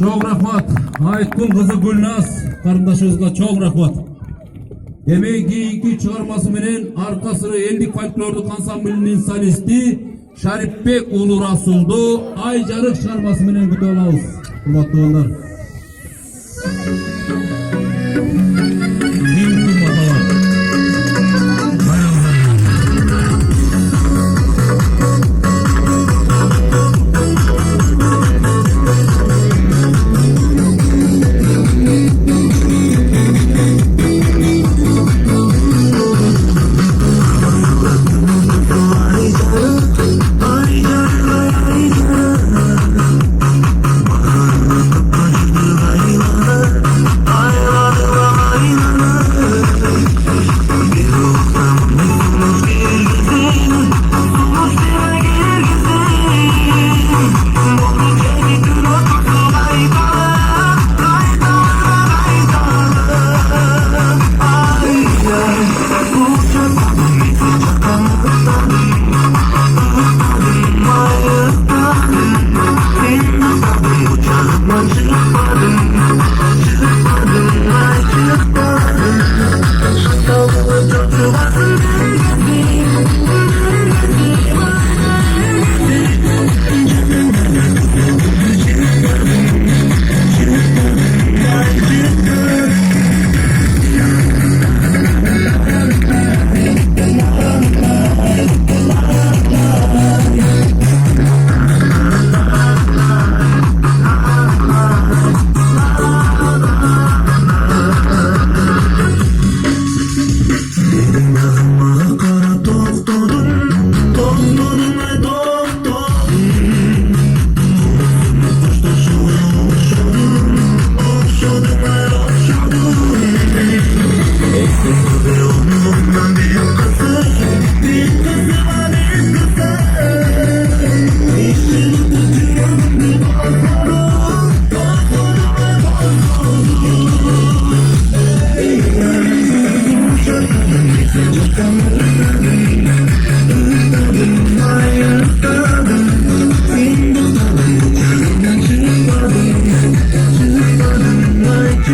Çok rahmat. Aytkul kızı Gülnaz kardeşimizge çok rahmat. Demek ki iki çıkarması menen arka sıra eldik folklorduk ansamblinin solisti Şaripbek Ulu Rasul'du. Aycarık çıkarması menen kutu olabız. Hurmatly dostlar.